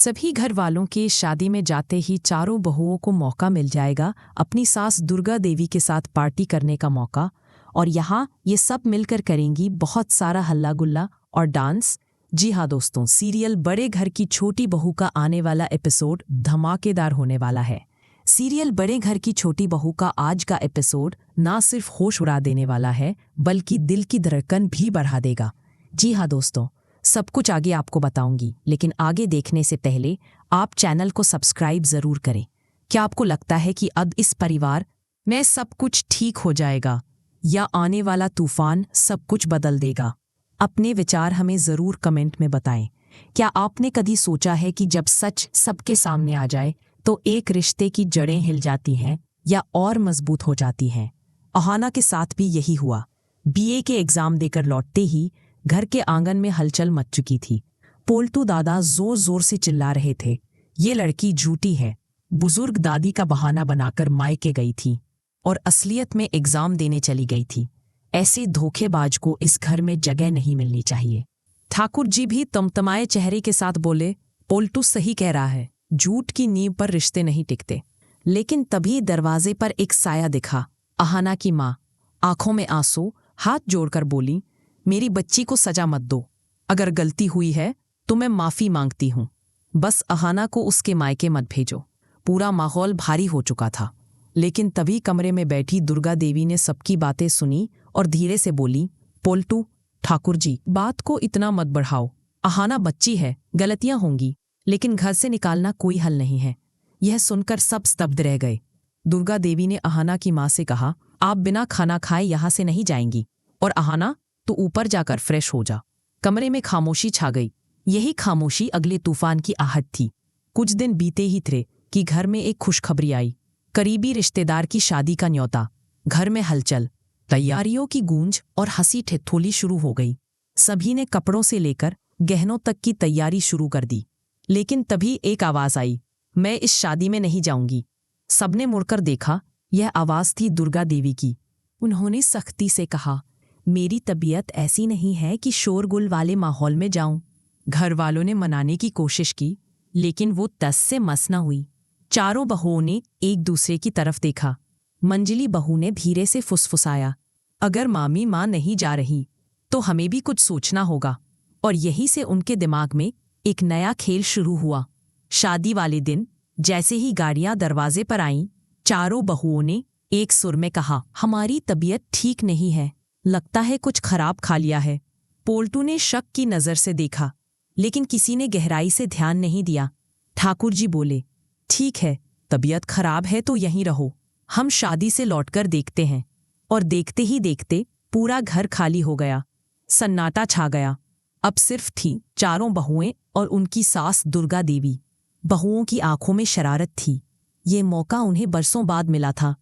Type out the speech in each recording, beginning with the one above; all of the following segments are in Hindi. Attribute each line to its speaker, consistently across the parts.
Speaker 1: सभी घर वालों के शादी में जाते ही चारों बहुओं को मौका मिल जाएगा अपनी सास दुर्गा देवी के साथ पार्टी करने का मौका। और यहाँ ये सब मिलकर करेंगी बहुत सारा हल्ला गुल्ला और डांस। जी हाँ दोस्तों, सीरियल बड़े घर की छोटी बहू का आने वाला एपिसोड धमाकेदार होने वाला है। सीरियल बड़े घर की छोटी बहू का आज का एपिसोड ना सिर्फ होश उड़ा देने वाला है बल्कि दिल की धड़कन भी बढ़ा देगा। जी हाँ दोस्तों, सब कुछ आगे आपको बताऊंगी, लेकिन आगे देखने से पहले आप चैनल को सब्सक्राइब जरूर करें। क्या आपको लगता है कि अब इस परिवार में सब कुछ ठीक हो जाएगा या आने वाला तूफान सब कुछ बदल देगा? अपने विचार हमें जरूर कमेंट में बताएं। क्या आपने कभी सोचा है कि जब सच सबके सामने आ जाए तो एक रिश्ते की जड़ें हिल जाती हैं या और मजबूत हो जाती हैं? अहाना के साथ भी यही हुआ। बीए के एग्जाम देकर लौटते ही घर के आंगन में हलचल मच चुकी थी। पोल्टू दादा जोर जोर से चिल्ला रहे थे, ये लड़की झूठी है। बुजुर्ग दादी का बहाना बनाकर मायके गई थी और असलियत में एग्जाम देने चली गई थी। ऐसे धोखेबाज को इस घर में जगह नहीं मिलनी चाहिए। ठाकुर जी भी तमतमाए चेहरे के साथ बोले, पोल्टू सही कह रहा है, झूठ की नींव पर रिश्ते नहीं टिकते। लेकिन तभी दरवाजे पर एक साया दिखा। अहाना की माँ आंखों में आंसू हाथ जोड़कर बोली, मेरी बच्ची को सजा मत दो। अगर गलती हुई है तो मैं माफी मांगती हूँ, बस अहाना को उसके मायके मत भेजो। पूरा माहौल भारी हो चुका था, लेकिन तभी कमरे में बैठी दुर्गा देवी ने सबकी बातें सुनी और धीरे से बोली, पोल्टू, ठाकुर जी, बात को इतना मत बढ़ाओ। अहाना बच्ची है, गलतियां होंगी, लेकिन घर से निकालना कोई हल नहीं है। यह सुनकर सब स्तब्ध रह गए। दुर्गा देवी ने अहाना की माँ से कहा, आप बिना खाना खाए यहाँ से नहीं जाएंगी, और अहाना तो ऊपर जाकर फ्रेश हो जा। कमरे में खामोशी छा गई। यही खामोशी अगले तूफान की आहट थी। कुछ दिन बीते ही थे कि घर में एक खुशखबरी आई। करीबी रिश्तेदार की शादी का न्योता। घर में हलचल, तैयारियों की गूंज और हंसी ठिठोली शुरू हो गई। सभी ने कपड़ों से लेकर गहनों तक की तैयारी शुरू कर दी। लेकिन तभी एक आवाज आई, मैं इस शादी में नहीं जाऊंगी। सबने मुड़कर देखा। यह आवाज थी दुर्गा देवी की। उन्होंने सख्ती से कहा, मेरी तबीयत ऐसी नहीं है कि शोरगुल वाले माहौल में जाऊं। घर वालों ने मनाने की कोशिश की, लेकिन वो टस से मस न हुई। चारों बहुओं ने एक दूसरे की तरफ देखा। मंजली बहू ने धीरे से फुसफुसाया, अगर मामी माँ नहीं जा रही तो हमें भी कुछ सोचना होगा। और यहीं से उनके दिमाग में एक नया खेल शुरू हुआ। शादी वाले दिन जैसे ही गाड़ियां दरवाजे पर आईं, चारों बहुओं ने एक सुर में कहा, हमारी तबीयत ठीक नहीं है, लगता है कुछ खराब खा लिया है। पोल्टू ने शक की नजर से देखा, लेकिन किसी ने गहराई से ध्यान नहीं दिया। ठाकुर जी बोले, ठीक है, तबीयत खराब है तो यहीं रहो, हम शादी से लौटकर देखते हैं। और देखते ही देखते पूरा घर खाली हो गया। सन्नाटा छा गया। अब सिर्फ थी चारों बहुएं और उनकी सास दुर्गा देवी। बहुओं की आंखों में शरारत थी। ये मौका उन्हें बरसों बाद मिला था।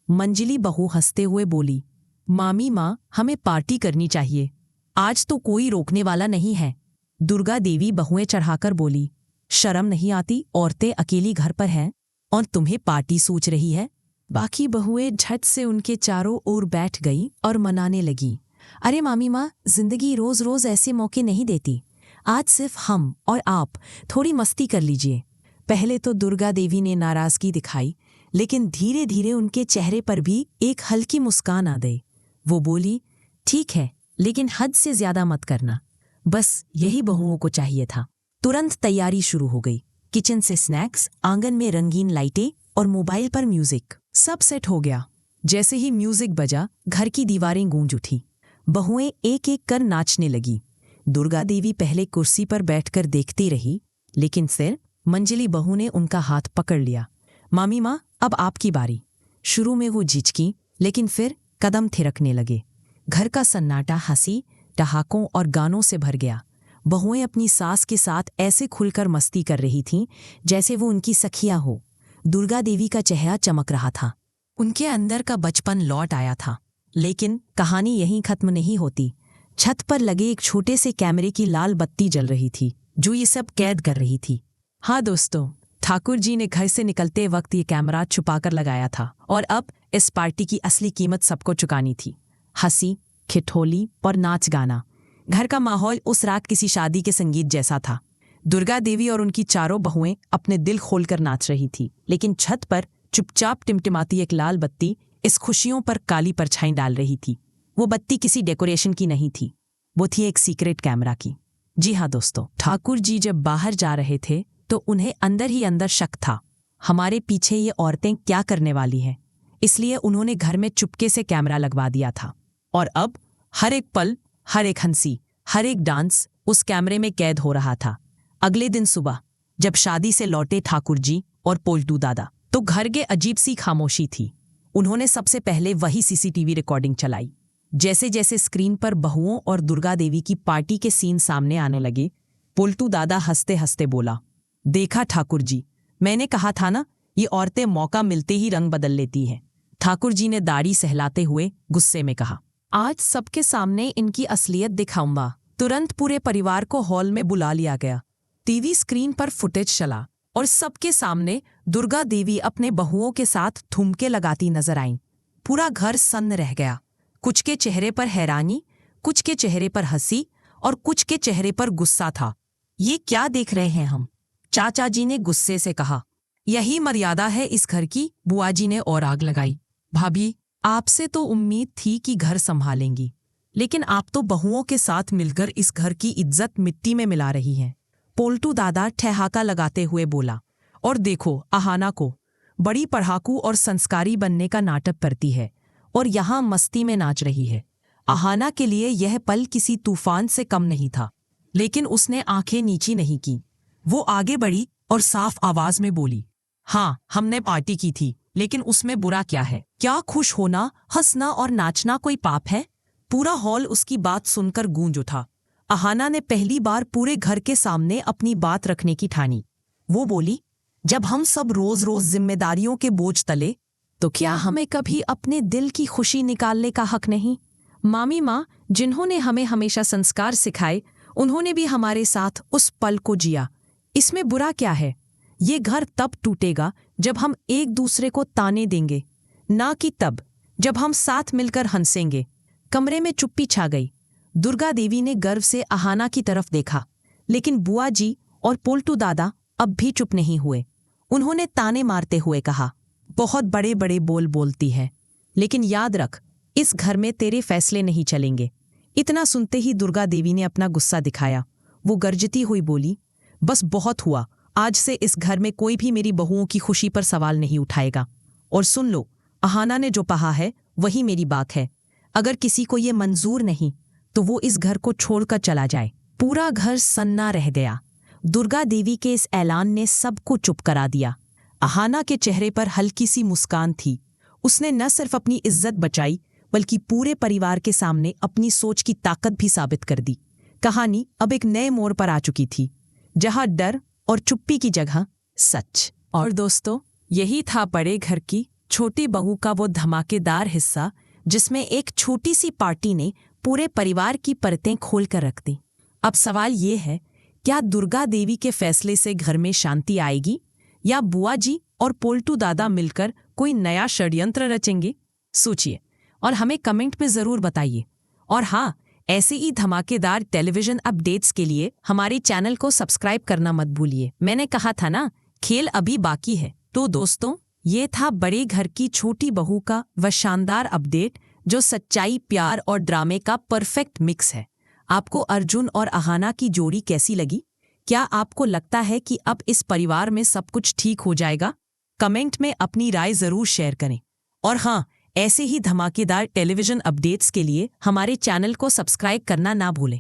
Speaker 1: मंजली बहू हंसते हुए बोली, मामी माँ, हमें पार्टी करनी चाहिए, आज तो कोई रोकने वाला नहीं है। दुर्गा देवी बहुएं चढ़ाकर बोली, शर्म नहीं आती? औरतें अकेली घर पर हैं और तुम्हें पार्टी सोच रही है। बाकी बहुएं झट से उनके चारों ओर बैठ गई और मनाने लगी, अरे मामी माँ, जिंदगी रोज रोज ऐसे मौके नहीं देती, आज सिर्फ हम और आप थोड़ी मस्ती कर लीजिए। पहले तो दुर्गा देवी ने नाराजगी दिखाई, लेकिन धीरे धीरे उनके चेहरे पर भी एक हल्की मुस्कान आ गई। वो बोली, ठीक है, लेकिन हद से ज्यादा मत करना। बस यही बहुओं को चाहिए था। तुरंत तैयारी शुरू हो गई। किचन से स्नैक्स, आंगन में रंगीन लाइटें और मोबाइल पर म्यूजिक, सब सेट हो गया। जैसे ही म्यूजिक बजा, घर की दीवारें गूंज उठी। बहुएं एक एक कर नाचने लगी। दुर्गा देवी पहले कुर्सी पर बैठकर देखती रही, लेकिन फिर मंजली बहू ने उनका हाथ पकड़ लिया। मामी माँ, अब आपकी बारी। शुरू में वो झिझकी, लेकिन फिर कदम थिरकने लगे। घर का सन्नाटा हंसी, ठहाकों और गानों से भर गया। बहुएं अपनी सास के साथ ऐसे खुलकर मस्ती कर रही थीं जैसे वो उनकी सखियां हो। दुर्गा देवी का चेहरा चमक रहा था। उनके अंदर का बचपन लौट आया था। लेकिन कहानी यहीं खत्म नहीं होती। छत पर लगे एक छोटे से कैमरे की लाल बत्ती जल रही थी, जो ये सब कैद कर रही थी। हाँ दोस्तों, ठाकुर जी ने घर से निकलते वक्त ये कैमरा छुपाकर लगाया था, और अब इस पार्टी की असली कीमत सबको चुकानी थी। हंसी, खिठोली और नाच गाना। घर का माहौल उस रात किसी शादी के संगीत जैसा था। दुर्गा देवी और उनकी चारों बहुएं अपने दिल खोलकर नाच रही थी, लेकिन छत पर चुपचाप टिमटिमाती एक लाल बत्ती इस खुशियों पर काली परछाई डाल रही थी। वो बत्ती किसी डेकोरेशन की नहीं थी, वो थी एक सीक्रेट कैमरा की। जी हाँ दोस्तों, ठाकुर जी जब बाहर जा रहे थे तो उन्हें अंदर ही अंदर शक था, हमारे पीछे ये औरतें क्या करने वाली हैं। इसलिए उन्होंने घर में चुपके से कैमरा लगवा दिया था, और अब हर एक पल, हर एक हंसी, हर एक डांस उस कैमरे में कैद हो रहा था। अगले दिन सुबह जब शादी से लौटे ठाकुर जी और पोल्टू दादा, तो घर के अजीब सी खामोशी थी। उन्होंने सबसे पहले वही सीसीटीवी रिकॉर्डिंग चलाई। जैसे जैसे स्क्रीन पर बहुओं और दुर्गा देवी की पार्टी के सीन सामने आने लगे, पोल्टू दादा हंसते हंसते बोला, देखा ठाकुर जी, मैंने कहा था ना, ये औरतें मौका मिलते ही रंग बदल लेती हैं। ठाकुर जी ने दाढ़ी सहलाते हुए गुस्से में कहा, आज सबके सामने इनकी असलियत दिखाऊंगा। तुरंत पूरे परिवार को हॉल में बुला लिया गया। टीवी स्क्रीन पर फुटेज चला और सबके सामने दुर्गा देवी अपने बहुओं के साथ ठुमके लगाती नजर आईं। पूरा घर सन्न रह गया। कुछ के चेहरे पर हैरानी, कुछ के चेहरे पर हंसी और कुछ के चेहरे पर गुस्सा था। ये क्या देख रहे हैं हम? चाचा जी ने गुस्से से कहा। यही मर्यादा है इस घर की, बुआ जी ने और आग लगाई। भाभी, आपसे तो उम्मीद थी कि घर संभालेंगी, लेकिन आप तो बहुओं के साथ मिलकर इस घर की इज्जत मिट्टी में मिला रही हैं। पोल्टू दादा ठहाका लगाते हुए बोला, और देखो अहाना को, बड़ी पढ़ाकू और संस्कारी बनने का नाटक करती है और यहाँ मस्ती में नाच रही है। अहाना के लिए यह पल किसी तूफान से कम नहीं था, लेकिन उसने आंखें नीची नहीं की। वो आगे बढ़ी और साफ आवाज में बोली, हाँ, हमने पार्टी की थी, लेकिन उसमें बुरा क्या है? क्या खुश होना, हंसना और नाचना कोई पाप है? पूरा हॉल उसकी बात सुनकर गूंज उठा। अहाना ने पहली बार पूरे घर के सामने अपनी बात रखने की ठानी। वो बोली, जब हम सब रोज रोज जिम्मेदारियों के बोझ तले, तो क्या हमें कभी अपने दिल की खुशी निकालने का हक नहीं? मामी माँ, जिन्होंने हमें हमेशा संस्कार सिखाए, उन्होंने भी हमारे साथ उस पल को जिया। इसमें बुरा क्या है? ये घर तब टूटेगा जब हम एक दूसरे को ताने देंगे, ना कि तब जब हम साथ मिलकर हंसेंगे। कमरे में चुप्पी छा गई। दुर्गा देवी ने गर्व से अहाना की तरफ देखा, लेकिन बुआ जी और पोल्टू दादा अब भी चुप नहीं हुए। उन्होंने ताने मारते हुए कहा, बहुत बड़े बड़े बोल बोलती है, लेकिन याद रख, इस घर में तेरे फैसले नहीं चलेंगे। इतना सुनते ही दुर्गा देवी ने अपना गुस्सा दिखाया। वो गरजती हुई बोली, बस बहुत हुआ, आज से इस घर में कोई भी मेरी बहुओं की खुशी पर सवाल नहीं उठाएगा। और सुन लो, अहाना ने जो कहा है वही मेरी बात है। अगर किसी को ये मंजूर नहीं तो वो इस घर को छोड़कर चला जाए। पूरा घर सन्ना रह गया। दुर्गा देवी के इस ऐलान ने सबको चुप करा दिया। अहाना के चेहरे पर हल्की सी मुस्कान थी। उसने न सिर्फ अपनी इज्जत बचाई, बल्कि पूरे परिवार के सामने अपनी सोच की ताकत भी साबित कर दी। कहानी अब एक नए मोड़ पर आ चुकी थी, जहां डर और चुप्पी की जगह सच। और दोस्तों, यही था बड़े घर की छोटी बहू का वो धमाकेदार हिस्सा, जिसमें एक छोटी सी पार्टी ने पूरे परिवार की परतें खोल कर रख दी। अब सवाल ये है, क्या दुर्गा देवी के फैसले से घर में शांति आएगी, या बुआ जी और पोल्टू दादा मिलकर कोई नया षड्यंत्र रचेंगे? सोचिए और हमें कमेंट में जरूर बताइए। और हाँ, ऐसे ही धमाकेदार टेलीविजन अपडेट्स के लिए हमारे चैनल को सब्सक्राइब करना मत भूलिए। मैंने कहा था ना, खेल अभी बाकी है। तो दोस्तों, ये था बड़े घर की छोटी बहू का वह शानदार अपडेट, जो सच्चाई, प्यार और ड्रामे का परफेक्ट मिक्स है। आपको अर्जुन और अहाना की जोड़ी कैसी लगी? क्या आपको लगता है कि अब इस परिवार में सब कुछ ठीक हो जाएगा? कमेंट में अपनी राय जरूर शेयर करें। और हाँ, ऐसे ही धमाकेदार टेलीविजन अपडेट्स के लिए हमारे चैनल को सब्सक्राइब करना ना भूलें।